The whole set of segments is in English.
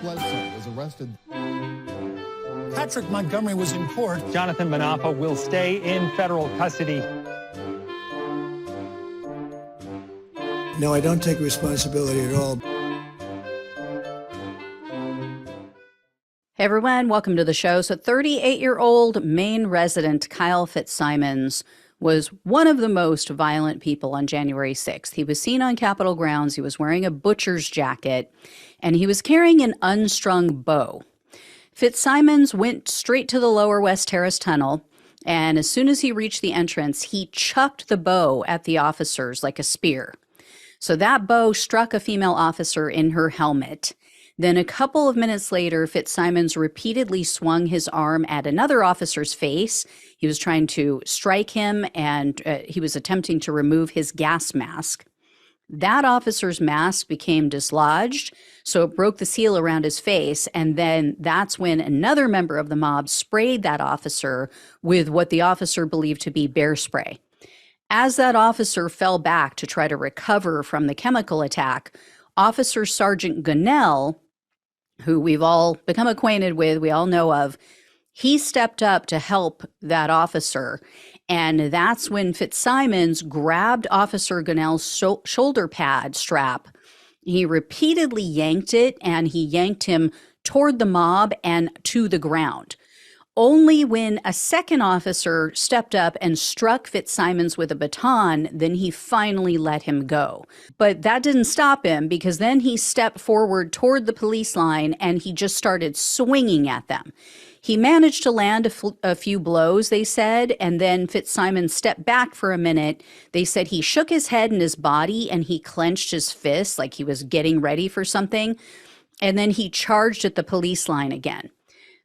Bledsoe was arrested. Patrick Montgomery was in court. Jonathan Manapa will stay in federal custody. No, I don't take responsibility at all. Hey everyone, welcome to the show. So 38-year-old Maine resident Kyle Fitzsimons was one of the most violent people on January 6th. He was seen on Capitol grounds. He was wearing a butcher's jacket, and he was carrying an unstrung bow. Fitzsimons went straight to the Lower West Terrace Tunnel, and as soon as he reached the entrance, he chucked the bow at the officers like a spear. So that bow struck a female officer in her helmet. Then a couple of minutes later, Fitzsimons repeatedly swung his arm at another officer's face. He was trying to strike him, and he was attempting to remove his gas mask. That officer's mask became dislodged, so it broke the seal around his face, and then that's when another member of the mob sprayed that officer with what the officer believed to be bear spray. As that officer fell back to try to recover from the chemical attack, Officer Sergeant Gunnell, who we've all become acquainted with, we all know of, he stepped up to help that officer. And that's when Fitzsimons grabbed Officer Gunnell's shoulder pad strap. He repeatedly yanked it, and he yanked him toward the mob and to the ground. Only when a second officer stepped up and struck Fitzsimons with a baton, then he finally let him go. But that didn't stop him, because then he stepped forward toward the police line and he just started swinging at them. He managed to land a few blows, they said, and then Fitzsimons stepped back for a minute. They said he shook his head and his body and he clenched his fists like he was getting ready for something. And then he charged at the police line again.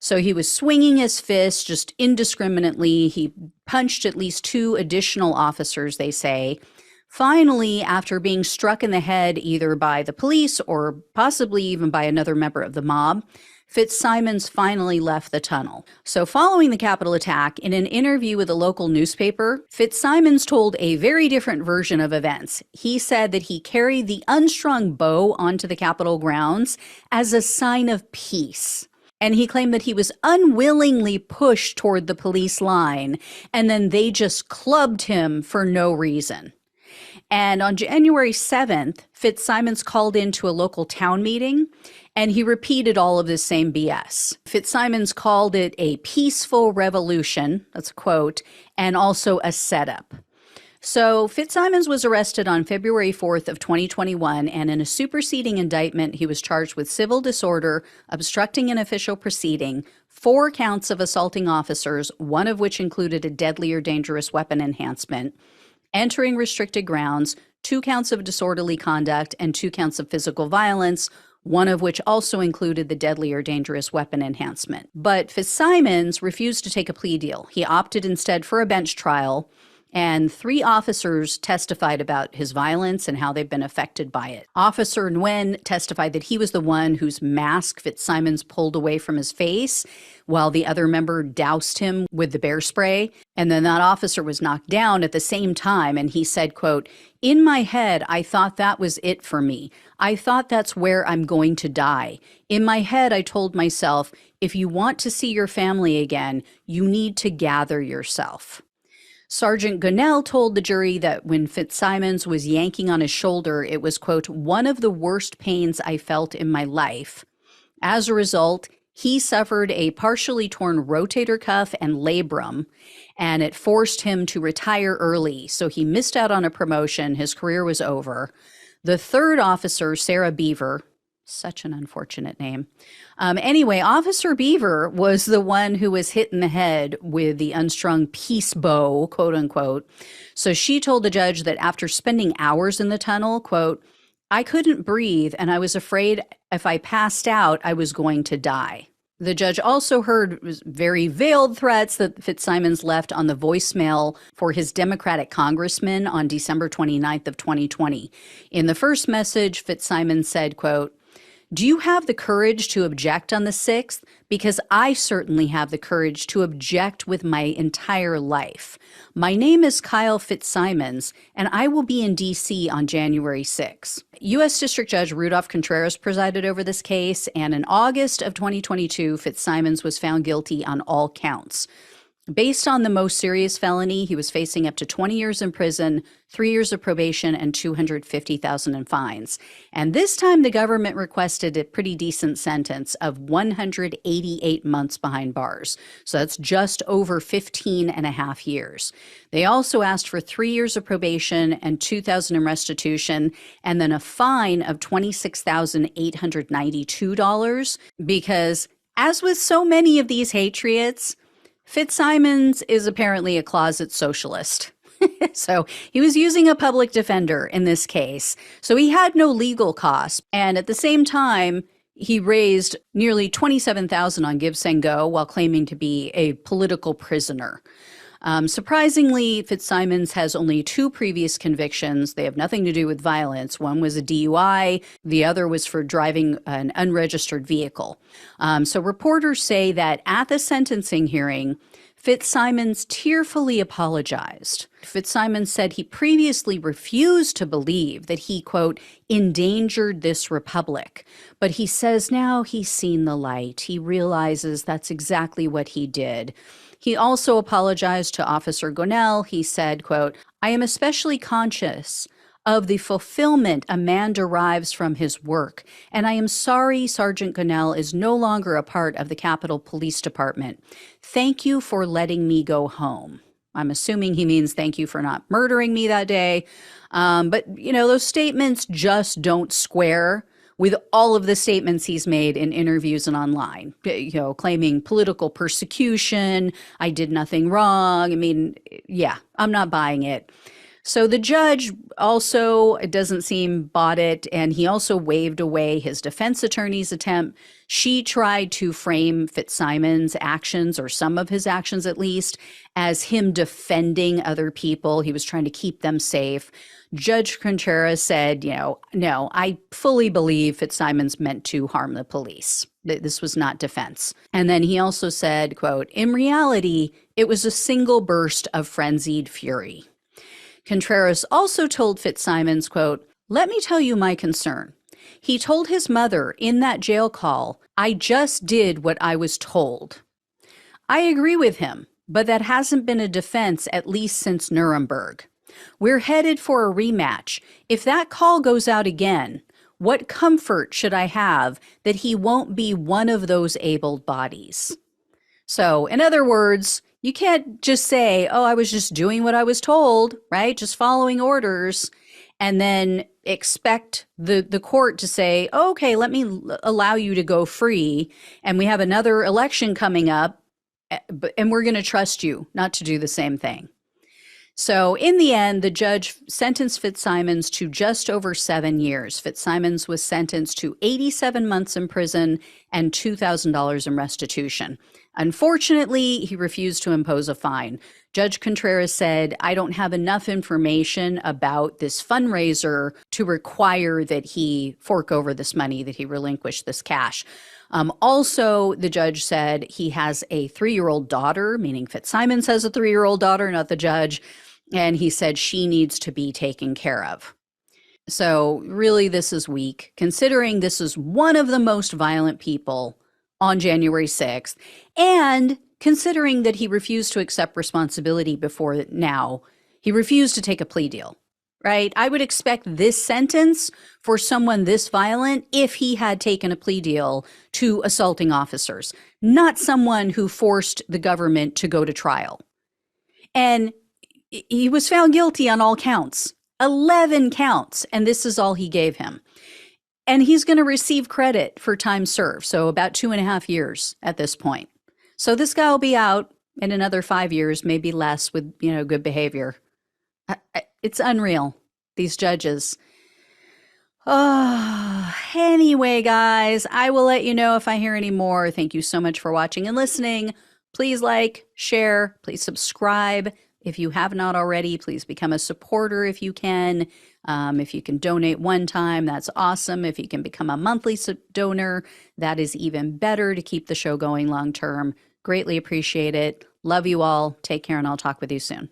So he was swinging his fist just indiscriminately. He punched at least two additional officers, they say. Finally, after being struck in the head either by the police or possibly even by another member of the mob, Fitzsimons finally left the tunnel. So following the Capitol attack, in an interview with a local newspaper, Fitzsimons told a very different version of events. He said that he carried the unstrung bow onto the Capitol grounds as a sign of peace. And he claimed that he was unwillingly pushed toward the police line, and then they just clubbed him for no reason. And on January 7th, Fitzsimons called into a local town meeting, and he repeated all of this same BS. Fitzsimons called it a peaceful revolution, that's a quote, and also a setup. So Fitzsimons was arrested on February 4th of 2021, and in a superseding indictment, he was charged with civil disorder, obstructing an official proceeding, 4 counts of assaulting officers, one of which included a deadly or dangerous weapon enhancement, entering restricted grounds, 2 counts of disorderly conduct, and 2 counts of physical violence, one of which also included the deadly or dangerous weapon enhancement. But Fitzsimons refused to take a plea deal. He opted instead for a bench trial, and 3 officers testified about his violence and how they've been affected by it. Officer Nguyen testified that he was the one whose mask Fitzsimons pulled away from his face, while the other member doused him with the bear spray. And then that officer was knocked down at the same time, and he said, quote, "In my head, I thought that was it for me. I thought that's where I'm going to die. In my head, I told myself, if you want to see your family again, you need to gather yourself." Sergeant Gunnell told the jury that when Fitzsimons was yanking on his shoulder, it was, quote, "one of the worst pains I felt in my life." As a result, he suffered a partially torn rotator cuff and labrum, and it forced him to retire early. So he missed out on a promotion. His career was over. The third officer, Sarah Beaver, such an unfortunate name. Anyway, Officer Beaver was the one who was hit in the head with the unstrung peace bow, quote unquote. So she told the judge that after spending hours in the tunnel, quote, "I couldn't breathe and I was afraid if I passed out, I was going to die." The judge also heard very veiled threats that Fitzsimons left on the voicemail for his Democratic congressman on December 29th of 2020. In the first message, Fitzsimons said, quote, Do you have the courage to object on the 6th? Because I certainly have the courage to object with my entire life. My name is Kyle Fitzsimons, and I will be in D.C. on January 6th. U.S. District Judge Rudolph Contreras presided over this case, and in August of 2022, Fitzsimons was found guilty on all counts. Based on the most serious felony, he was facing up to 20 years in prison, 3 years of probation, and $250,000 in fines. And this time, the government requested a pretty decent sentence of 188 months behind bars. So that's just over 15 and a half years. They also asked for 3 years of probation and $2,000 in restitution, and then a fine of $26,892 because, as with so many of these Hatriots, Fitzsimons is apparently a closet socialist. So he was using a public defender in this case. So he had no legal costs. And at the same time, he raised nearly $27,000 on Give, Send, Go while claiming to be a political prisoner. Surprisingly, Fitzsimons has only 2 previous convictions. They have nothing to do with violence. One was a DUI. The other was for driving an unregistered vehicle. So reporters say that at the sentencing hearing, Fitzsimons tearfully apologized. Fitzsimons said he previously refused to believe that he, quote, endangered this republic. But he says now he's seen the light. He realizes that's exactly what he did. He also apologized to Officer Gonell. He said, quote, I am especially conscious of the fulfillment a man derives from his work, and I am sorry Sergeant Gonell is no longer a part of the Capitol Police Department. Thank you for letting me go home. I'm assuming he means thank you for not murdering me that day. But, those statements just don't square with all of the statements he's made in interviews and online, claiming political persecution, I did nothing wrong. I mean, yeah, I'm not buying it. So the judge also, it doesn't seem, bought it, and he also waved away his defense attorney's attempt. She tried to frame Fitzsimons' actions, or some of his actions at least, as him defending other people. He was trying to keep them safe. Judge Contreras said, no, I fully believe Fitzsimons meant to harm the police. This was not defense. And then he also said, quote, in reality, it was a single burst of frenzied fury. Contreras also told Fitzsimons, quote, let me tell you my concern. He told his mother in that jail call, I just did what I was told. I agree with him, but that hasn't been a defense at least since Nuremberg. We're headed for a rematch. If that call goes out again, what comfort should I have that he won't be one of those abled bodies? So, in other words, you can't just say, oh, I was just doing what I was told, right? Just following orders, and then expect the court to say, oh, okay, let me allow you to go free, and we have another election coming up, and we're going to trust you not to do the same thing. So in the end, the judge sentenced Fitzsimons to just over 7 years. Fitzsimons was sentenced to 87 months in prison and $2,000 in restitution. Unfortunately, he refused to impose a fine. Judge Contreras said, I don't have enough information about this fundraiser to require that he fork over this money, that he relinquish this cash. Also, the judge said he has a 3-year-old daughter, meaning Fitzsimons has a 3-year-old daughter, not the judge. And he said she needs to be taken care of. So really, this is weak, considering this is one of the most violent people on January 6th, and considering that he refused to accept responsibility before now. He refused to take a plea deal, right? I would expect this sentence for someone this violent if he had taken a plea deal to assaulting officers, not someone who forced the government to go to trial. And he was found guilty on all counts, 11 counts, and this is all he gave him. And he's going to receive credit for time served, so about 2.5 years at this point. So this guy will be out in another 5 years, maybe less, with, good behavior. It's unreal, these judges. Oh, anyway, guys, I will let you know if I hear any more. Thank you so much for watching and listening. Please like, share, please subscribe. If you have not already, please become a supporter if you can. If you can donate one time, that's awesome. If you can become a monthly donor, that is even better to keep the show going long term. Greatly appreciate it. Love you all. Take care, and I'll talk with you soon.